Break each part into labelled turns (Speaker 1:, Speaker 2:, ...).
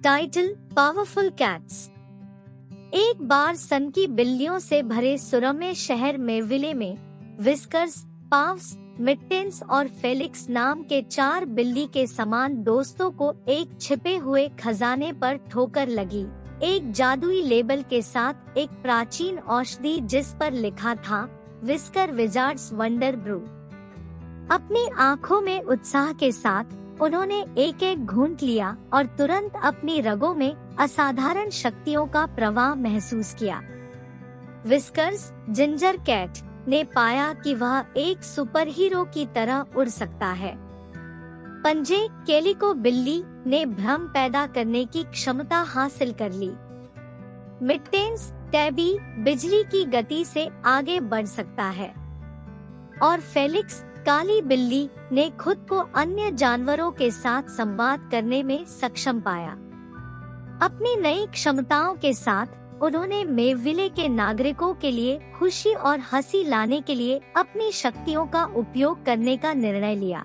Speaker 1: Title powerful cats. एक बार सन की बिल्लियों से भरे सुरम्य शहर मेविले में विस्कर्स, पाव्स, मिट्टेंस और फेलिक्स नाम के 4 बिल्ली के समान दोस्तों को एक छिपे हुए खजाने पर ठोकर लगी। एक जादुई लेबल के साथ एक प्राचीन औषधि जिस पर लिखा था विस्कर विजार्ड्स वंडर ब्रू। अपनी आंखों में उत्साह के साथ उन्होंने एक एक घूंट लिया और तुरंत अपनी रगों में असाधारण शक्तियों का प्रवाह महसूस किया। विस्कर्स, जिंजर कैट, ने पाया कि वह एक सुपर हीरो की तरह उड़ सकता है। पंजे, कैलिको बिल्ली, ने भ्रम पैदा करने की क्षमता हासिल कर ली। मिट्टेंस, टैबी, बिजली की गति से आगे बढ़ सकता है। और फेलिक्स, काली बिल्ली, ने खुद को अन्य जानवरों के साथ संवाद करने में सक्षम पाया। अपनी नई क्षमताओं के साथ उन्होंने मेविले के नागरिकों के लिए खुशी और हंसी लाने के लिए अपनी शक्तियों का उपयोग करने का निर्णय लिया।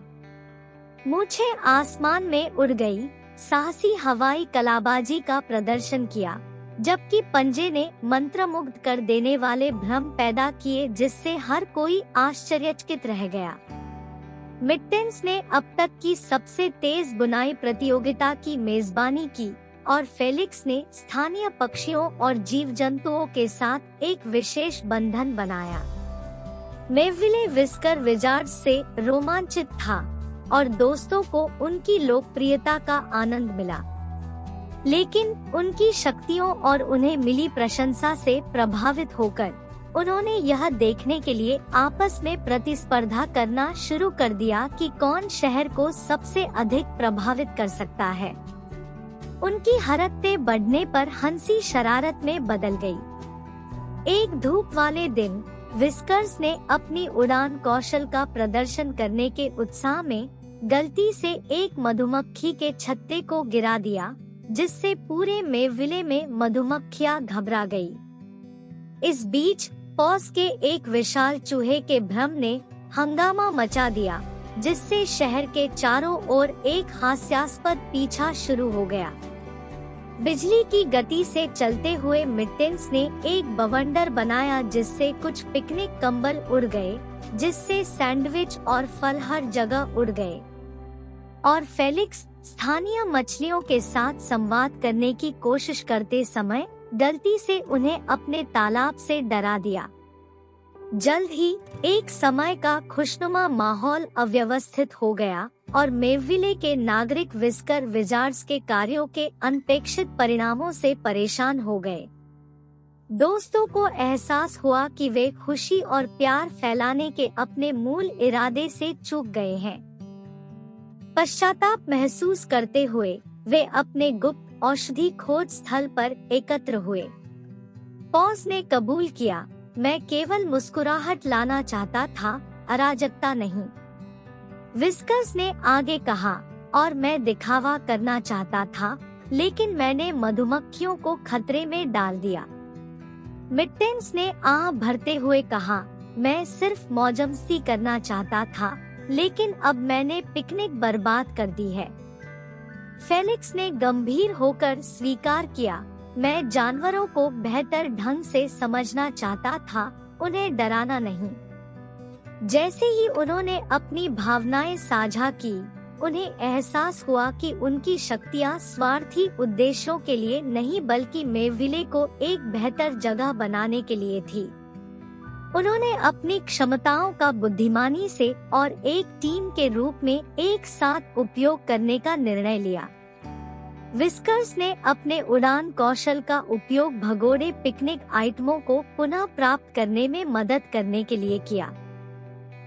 Speaker 1: मूंछें आसमान में उड़ गई, साहसी हवाई कलाबाजी का प्रदर्शन किया, जबकि पंजे ने मंत्रमुग्ध कर देने वाले भ्रम पैदा किए जिससे हर कोई आश्चर्यचकित रह गया। मिट्टेंस ने अब तक की सबसे तेज बुनाई प्रतियोगिता की मेजबानी की और फेलिक्स ने स्थानीय पक्षियों और जीव जंतुओं के साथ एक विशेष बंधन बनाया। मेविले विस्कर विजार्ड्स से रोमांचित था और दोस्तों को उनकी लोकप्रियता का आनंद मिला, लेकिन उनकी शक्तियों और उन्हें मिली प्रशंसा से प्रभावित होकर उन्होंने यह देखने के लिए आपस में प्रतिस्पर्धा करना शुरू कर दिया कि कौन शहर को सबसे अधिक प्रभावित कर सकता है। उनकी हरकतें बढ़ने पर हंसी शरारत में बदल गई। एक धूप वाले दिन विस्कर्स ने अपनी उड़ान कौशल का प्रदर्शन करने के उत्साह में गलती से एक मधुमक्खी के छत्ते को गिरा दिया, जिससे पूरे मेविले में मधुमक्खियां घबरा गई। इस बीच पॉस के एक विशाल चूहे के भ्रम ने हंगामा मचा दिया, जिससे शहर के चारों ओर एक हास्यास्पद पीछा शुरू हो गया। बिजली की गति से चलते हुए मिट्टेंस ने एक बवंडर बनाया जिससे कुछ पिकनिक कंबल उड़ गए, जिससे सैंडविच और फल हर जगह उड़ गए। और फेलिक्स स्थानीय मछलियों के साथ संवाद करने की कोशिश करते समय गलती से उन्हें अपने तालाब से डरा दिया। जल्द ही एक समय का खुशनुमा माहौल अव्यवस्थित हो गया और मेविले के नागरिक विस्कर विजार्ड्स के कार्यों के अनपेक्षित परिणामों से परेशान हो गए। दोस्तों को एहसास हुआ कि वे खुशी और प्यार फैलाने के अपने मूल इरादे से चूक गए हैं। पश्चाताप महसूस करते हुए वे अपने गुप्त औषधि खोज स्थल पर एकत्र हुए। पॉस ने कबूल किया, मैं केवल मुस्कुराहट लाना चाहता था, अराजकता नहीं। विस्कर्स ने आगे कहा, और मैं दिखावा करना चाहता था, लेकिन मैंने मधुमक्खियों को खतरे में डाल दिया। मिट्टेंस ने आह भरते हुए कहा, मैं सिर्फ मौजमस्ती करना चाहता था, लेकिन अब मैंने पिकनिक बर्बाद कर दी है। फेलिक्स ने गंभीर होकर स्वीकार किया, मैं जानवरों को बेहतर ढंग से समझना चाहता था, उन्हें डराना नहीं। जैसे ही उन्होंने अपनी भावनाएं साझा की, उन्हें एहसास हुआ कि उनकी शक्तियां स्वार्थी उद्देश्यों के लिए नहीं बल्कि मेविले को एक बेहतर जगह बनाने के लिए थी। उन्होंने अपनी क्षमताओं का बुद्धिमानी से और एक टीम के रूप में एक साथ उपयोग करने का निर्णय लिया। विस्कर्स ने अपने उड़ान कौशल का उपयोग भगोड़े पिकनिक आइटमों को पुनः प्राप्त करने में मदद करने के लिए किया।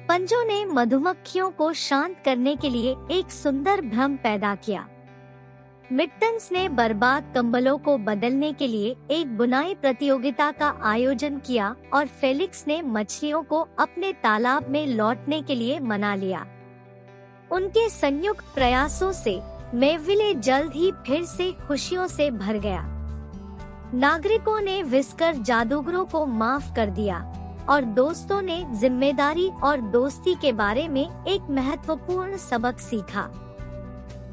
Speaker 1: पंजों ने मधुमक्खियों को शांत करने के लिए एक सुंदर भ्रम पैदा किया। मिट्टेंस ने बर्बाद कंबलों को बदलने के लिए एक बुनाई प्रतियोगिता का आयोजन किया और फेलिक्स ने मछलियों को अपने तालाब में लौटने के लिए मना लिया। उनके संयुक्त प्रयासों से मेविले जल्द ही फिर से खुशियों से भर गया। नागरिकों ने विस्कर जादूगरों को माफ कर दिया और दोस्तों ने जिम्मेदारी और दोस्ती के बारे में एक महत्वपूर्ण सबक सीखा।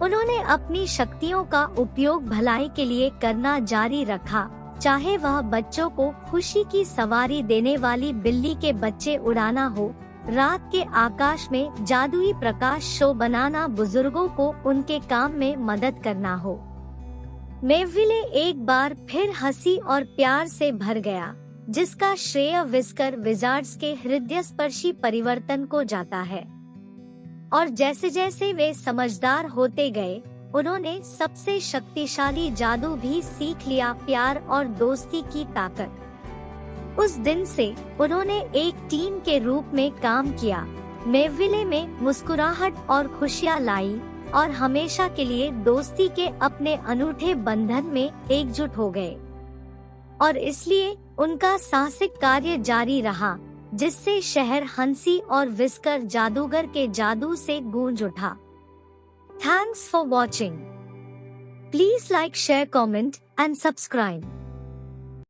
Speaker 1: उन्होंने अपनी शक्तियों का उपयोग भलाई के लिए करना जारी रखा, चाहे वह बच्चों को खुशी की सवारी देने वाली बिल्ली के बच्चे उड़ाना हो, रात के आकाश में जादुई प्रकाश शो बनाना, बुजुर्गों को उनके काम में मदद करना हो। मेविले एक बार फिर हंसी और प्यार से भर गया, जिसका श्रेय व्हिस्कर विजार्ड्स के हृदयस्पर्शी परिवर्तन को जाता है। और जैसे जैसे वे समझदार होते गए, उन्होंने सबसे शक्तिशाली जादू भी सीख लिया, प्यार और दोस्ती की ताकत। उस दिन से उन्होंने एक टीम के रूप में काम किया, मेविले में मुस्कुराहट और खुशियां लाई और हमेशा के लिए दोस्ती के अपने अनूठे बंधन में एकजुट हो गए। और इसलिए उनका साहसिक कार्य जारी रहा, जिससे शहर हंसी और व्हिस्कर जादूगर के जादू से गूंज उठा। Thanks for watching. Please like, share, comment and subscribe.